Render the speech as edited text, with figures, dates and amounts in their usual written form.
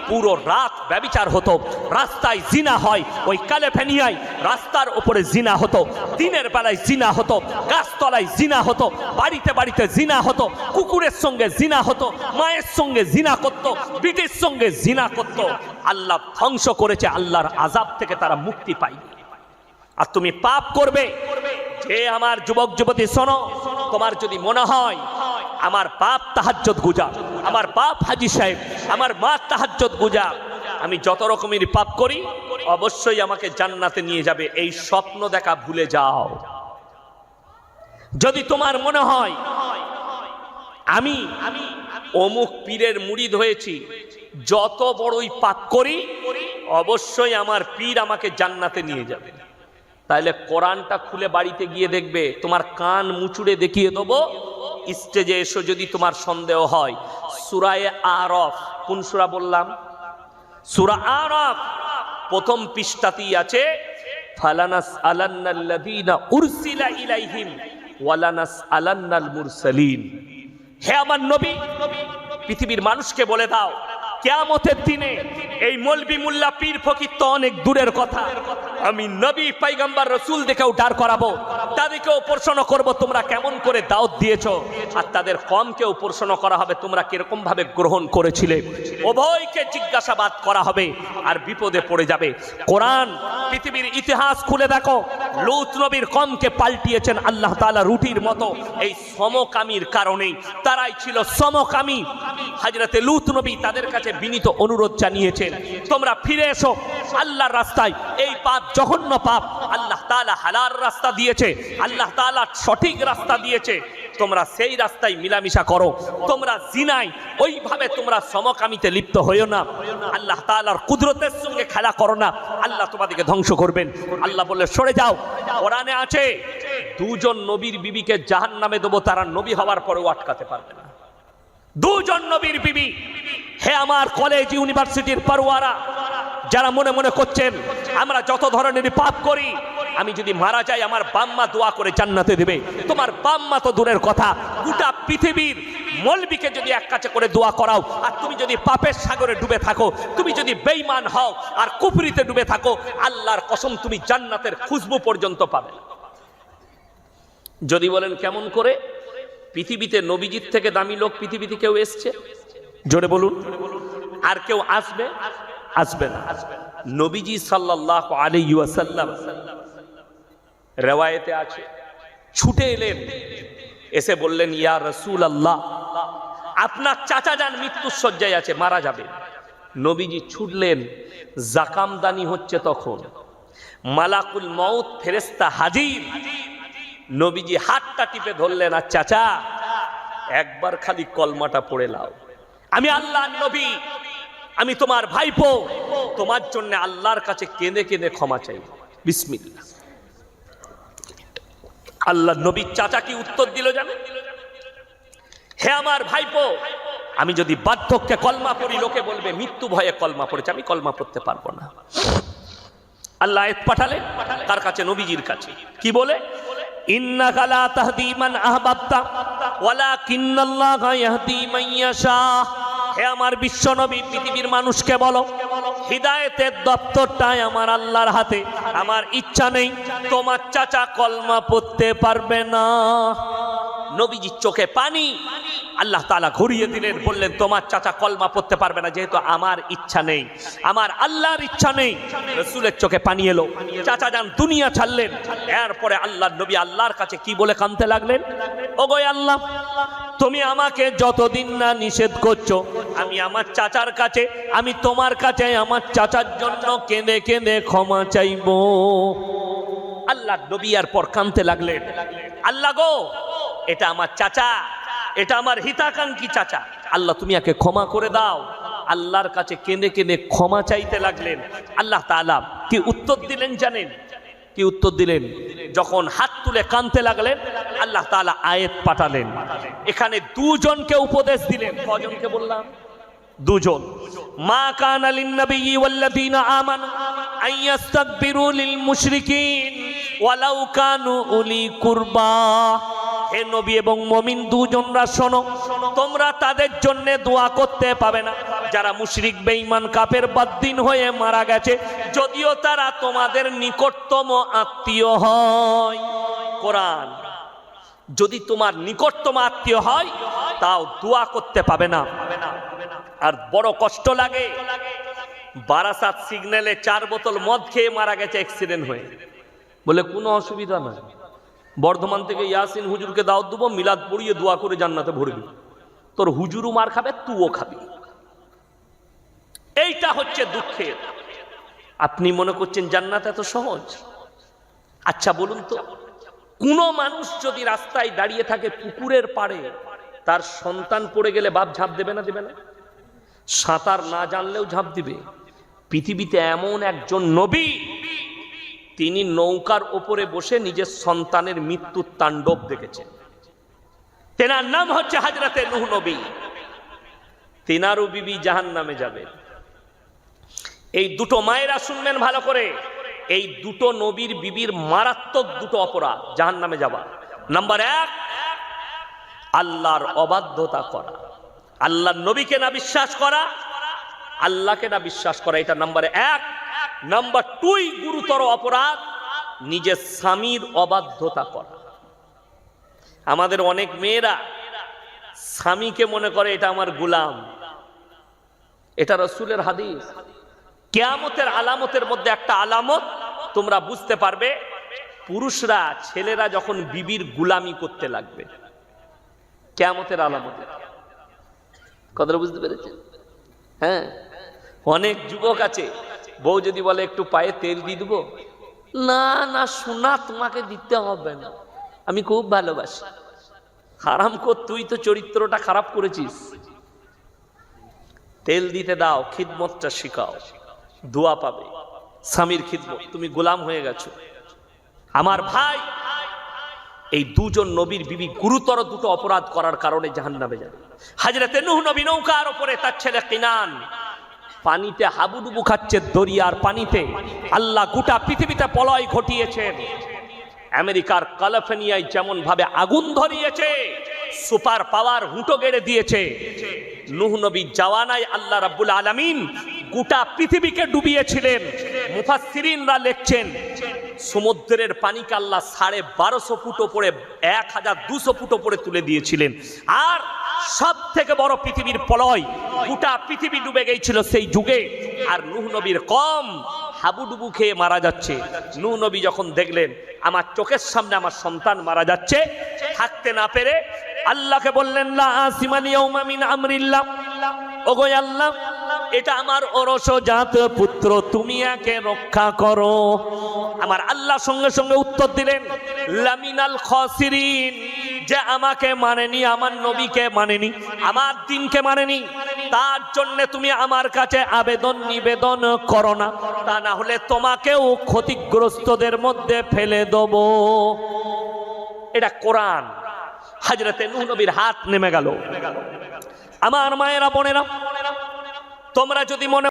পুরো রাত ব্যভিচার হতো, রাস্তায় জিনা হয়, ওই ক্যালিফোর্নিয়ায় রাস্তার উপরে জিনা হতো, দিনের বেলায় জিনা হতো, গাছতলায় জিনা হতো, বাড়িতে বাড়িতে জিনা হতো, কুকুরের সঙ্গে জিনা হতো, মায়ের সঙ্গে জিনা করত, বিটির সঙ্গে জিনা করত। আল্লাহ ধ্বংস করেছে, আল্লাহর আযাব থেকে তারা মুক্তি পায়নি। আর তুমি পাপ করবে। যে আমার যুবক যুবতী শোনো, তোমার যদি মনে হয় আমার বাপ তাহাজ্জুদ গুজার, আমার বাপ হাজী সাহেব, আমার মা তাহাজ্জুদ গুজার, আমি যত রকমের পাপ করি অবশ্যই আমাকে জান্নাতে নিয়ে যাবে, এই স্বপ্ন দেখা ভুলে যাও। যদি তোমার মনে হয় আমি অমুক পীরের মুরিদ হয়েছি, যত বড়ই পাপ করি অবশ্যই আমার পীর আমাকে জান্নাতে নিয়ে যাবে, তাহলে কোরআনটা খুলে বাড়িতে গিয়ে দেখবে, তোমার কান মুচুড়ে দেখিয়ে দেবো। স্টেজে এসো যদি তোমার সন্দেহ হয়, সূরা আরাফ, কোন সূরা বললাম? সূরা আরাফ প্রথম পৃষ্ঠাতেই আছে, ফালানাসআলান্নাল্লাযীনা উরসিলা ইলাইহিম ওয়ালানাসআলান্নাল মুরসালিন। হে আমার নবী, পৃথিবীর মানুষকে বলে দাও, কিয়ামতের দিনে এই মৌলবি মোল্লা পীর ফকির তো অনেক দূরের কথা, আমি নবী পয়গম্বর রাসূল দেখেও দাঁড় করাবো, তাদেরকেও প্রশ্ন করব তোমরা কেমন করে দাওয়াত দিয়েছো, আর তাদের কমকেও প্রশ্ন করা হবে তোমরা কিরকম ভাবে গ্রহণ করেছিলে। উভয়কে জিজ্ঞাসাবাদ করা হবে আর বিপদে পড়ে যাবে। কোরআন পৃথিবীর ইতিহাস খুলে দেখো, লূত নবীর কমকে পাল্টিয়েছেন আল্লাহ তাআলা রুটির মতো, এই সমকামীর কারণেই। তারাই ছিল সমকামী। হযরতে লূত নবী তাদের কাছে বিনীত অনুরোধ জানিয়েছেন, তোমরা ফিরে এসো আল্লাহর রাস্তায়। এই পাপ জঘন্য পাপ, আল্লাহ তাআলা হালাল রাস্তা দিয়েছে, আল্লাহ তাআলা সঠিক রাস্তা দিয়েছে, তোমরা সেই রাস্তায় মিলামিশা করো। তোমরা জিনায় ওইভাবে তোমরা সমকামিতে লিপ্ত হইও না, আল্লাহ তাআলার কুদরতের সঙ্গে খেলা করো না, আল্লাহ তোমাদেরকে ধ্বংস করবেন। আল্লাহ বলে সরে যাও। কোরআনে আছে দুজন নবীর বিবিকে জাহান্নামে দেবো, তারা নবী হওয়ার পরেও আটকাতে পারবে না। দুজন নবীর বিবি। হে আমার কলেজ ইউনিভার্সিটির পড়ুয়ারা, যারা মনে মনে করছেন আমরা যত ধরনের পাপ করি, আমি যদি মারা যাই আমার বাম্মা দোয়া করে জান্নাতে দেবে, তোমার বাম্মা তো দূরের কথা, গোটা পৃথিবীর মৌলবীকে যদি এক কাছে করে দোয়া করাও, আর তুমি যদি পাপের সাগরে ডুবে থাকো, তুমি যদি বেঈমান হও আর কুফরিতে ডুবে থাকো, আল্লাহর কসম তুমি জান্নাতের খুশবু পর্যন্ত পাবে। যদি বলেন কেমন করে, পৃথিবীতে নবীজির থেকে দামি লোক পৃথিবীতে কেউ এসছে? জোরে বলুন। আর কেউ আসবে? আসবে না। নবীজি সাল্লাল্লাহু আলাইহি ওয়াসাল্লাম রিওয়ায়েতে আছে, ছুটে এলেন, এসে বললেন, ইয়া রাসূলুল্লাহ, আপনার চাচা যান মৃত্যুর শয্যায় আছে, মারা যাবে। নবীজি ছুটলেন, জাকামদানি হচ্ছে তখন, মালাকুল মউত ফেরেশতা হাজির। নবীজি হাতটা টিপে ধরলেন, আর চাচা একবার খালি কলমাটা পড়ে লাও, আমি আল্লাহর নবী, আমি তোমার ভাইপো, তোমার জন্য আল্লাহর কাছে কেঁদে কেঁদে ক্ষমা চাই, বিসমিল্লাহ। আল্লাহর নবীর চাচা কি উত্তর দিল জানেন? হে আমার ভাইপো, আমি যদি বার্ধক্যে কলমা পড়ি লোকে বলবে মৃত্যু ভয়ে কলমা পড়েছে, আমি কলমা পড়তে পারবো না। আল্লাহ আয়াত পাঠালেন তার কাছে, নবীজির কাছে, কি বলে? ইন্নাকা লা তাহদি মান আহবাবতা ওয়ালাকিন্নাল্লাহা ইয়াহদি মান ইয়াশা। হে আমার বিশ্ব নবী, পৃথিবীর মানুষকে বলো, হিদায়েতের দপ্তরটাই আমার আল্লাহর হাতে, আমার ইচ্ছা নেই তোমার চাচা কলমা পড়তে পারবে না। নবীজির চোখে পানি, আল্লাহ তাআলা ঘুরিয়ে দিলেন, বললেন তোমার চাচা কলমা পড়তে পারবে না, যেহেতু আমার ইচ্ছা নেই, আমার আল্লাহর ইচ্ছা নেই। রাসূলের চোখে পানি এলো, চাচা যান দুনিয়া ছাড়লেন। এরপরে আল্লাহর নবী আল্লাহর কাছে কি বলে কাঁদতে লাগলেন? ওগো আল্লাহ, তুমি আমাকে যতদিন না নিষেধ করছো, আমি আমার চাচার কাছে, আমি তোমার কাছে আমার চাচার জন্য কেঁদে কেঁদে ক্ষমা চাইবো। আল্লাহ নবী আর পর কাঁদতে লাগলেন, আল্লাহ গো, এটা আমার চাচা, এটা আমার হিতাকাঙ্ক্ষী চাচা, আল্লাহ তুমি একে ক্ষমা করে দাও। আল্লাহর কাছে কেঁদে কেঁদে ক্ষমা চাইতে লাগলেন। আল্লাহ তাআলা কি উত্তর দিলেন জানেন? কি উত্তর দিলেন? যখন হাত তুলে কাঁদতে লাগলেন, আল্লাহ তাআলা আয়াত পাঠালেন। এখানে দুজনকে উপদেশ দিলেন। কজনকে বললাম? দুজন। মা কানা লিন নবিয়্যি ওয়াল্লাযীনা আমানু আইয়াস্তাগফিরু লিল মুশরিকিন ওয়ালাউ কানু উলি কুরবা। হে নবী এবং মুমিন দুজনরা শোনো, তোমরা তাদের জন্য দোয়া করতে পাবে না যারা মুশরিক বেঈমান কাফের বাদ্দিন হয়ে মারা গেছে, যদিও তারা তোমাদের নিকটতম আত্মীয় হয়। কোরআন, যদি তোমার নিকটতম আত্মীয় হয় তাও দোয়া করতে পাবে না। আর বড় কষ্ট লাগে, বারাসাত সিগন্যালে 4 বোতল মদ খেয়ে মারা গেছে অ্যাক্সিডেন্ট হয়ে, বলে কোনো অসুবিধা নাই, বর্ধমান থেকে ইয়াসিন হুজুরকে দাওয়াত দেবো, মিলাদ পড়িয়ে দোয়া করে জান্নাতে ভরবি, তোর হুজুরও মার খাবে, তুইও খাবি। এইটা হচ্ছে দুঃখের। আপনি মনে করছেন জান্নাত এত সহজ? আচ্ছা বলুন তো, কোন মানুষ যদি রাস্তায় দাঁড়িয়ে থাকে পুকুরের পাড়ে, তার সন্তান পড়ে গেলে বাপ ঝাঁপ দেবে না? দেবে না? সাঁতার না জানলেও ঝাঁপ দিবে। পৃথিবীতে এমন একজন নবী, তিনি নৌকার ওপরে বসে নিজের সন্তানের মৃত্যুর তাণ্ডব দেখেছেন। তেনার নাম হচ্ছে হযরতে নূহ নবী। তেনারও বিবি জাহান্নামে যাবে। এই দুটো মায়েরা শুনবেন ভালো করে, এই দুটো নবীর বিবির মারাত্মক দুটো অপরাধ, জাহান্নামে যাওয়া। নাম্বার 1, আল্লাহর অবাধ্যতা করা, আল্লাহর নবীকে না বিশ্বাস করা, আল্লাহকে না বিশ্বাস করা, এটা নাম্বার 1। নাম্বার 2, গুরুতর অপরাধ, নিজের স্বামীর অবাধ্যতা করা। আমাদের অনেক মেয়েরা স্বামীকে মনে করে এটা আমার গোলাম। এটা রাসূলের হাদিস। কিয়ামতের আলামতের মধ্যে একটা আলামত তোমরা বুঝতে পারবে, পুরুষরা ছেলেরা যখন বিবির গোলামি করতে লাগবে, কিয়ামতের আলামত। কথাটা বুঝতে পেরেছেন? হ্যাঁ, অনেক যুবক আছে, বউ যদি বলে একটু পায়ে তেল দিয়ে দেবো, না না সোনা তোমাকে দিতে হবে না, আমি খুব ভালোবাসি। হারাম কর, তুই তো চরিত্রটা খারাপ করেছিস। তেল দিতে দাও, খিদমতটা শিখাও, দোয়া পাবে, স্বামীর খিদমত। তুমি গোলাম হয়ে গেছো। আমার ভাই, এই দুজন নবীর বিবি গুরুতর দুটো অপরাধ করার কারণে জাহান্নামে যাবে। হযরতে নূহ নবী নৌকার উপরে, তার ছেলে কিনান পানিতে হাবুডুবু খাচ্ছে, দরিয়ার পানিতে। আল্লাহ গোটা পৃথিবীতে প্রলয় ঘটিয়েছেন। আমেরিকার ক্যালিফোর্নিয়ায় যেমন ভাবে আগুন ধরিয়েছে, সুপার পাওয়ার হুঁটো গেড়ে দিয়েছে, নূহ নবী জাওয়ানায় আল্লাহ রাব্বুল আলামিন গোটা পৃথিবীকে ডুবিয়েছিলেন। মুফাসসিরিনরা লিখছেন, সমুদ্রের পানিকে আল্লাহ 1250 ফুট উপরে, 1200 ফুট উপরে তুলে দিয়েছিলেন। আর সব থেকে বড় পৃথিবীর প্রলয়, গোটা পৃথিবী ডুবে গিয়েছিল সেই যুগে। আর নূহ নবীর কম হাবুডুবু খেয়ে মারা যাচ্ছে। নূহ নবী যখন দেখলেন আমার চোখের সামনে আমার সন্তান মারা যাচ্ছে, থাকতে না পেরে আল্লাহকে বললেন, লা আসিমাল ইয়াউমা মিন আমরিল্লাহ, ওগো আল্লাহ, এটা আমার অরসজাত পুত্র, তুমি একে রক্ষা করো। আমার আল্লাহ সঙ্গে সঙ্গে উত্তর দিলেন, লামিনাল খাসিরিন, যে আমাকে মানেনি, আমার নবীকে মানেনি, আমার দ্বীনকে মানেনি, তার জন্য তুমি আমার কাছে আবেদন নিবেদন করো না, তা না হলে তোমাকেও ক্ষতিগ্রস্তদের মধ্যে ফেলে দেব। এটা কোরআন। হযরতে নূহ নবীর হাত নেমে গেল। আমার মায়েরা বোনেরা, তোমরা যদি মনে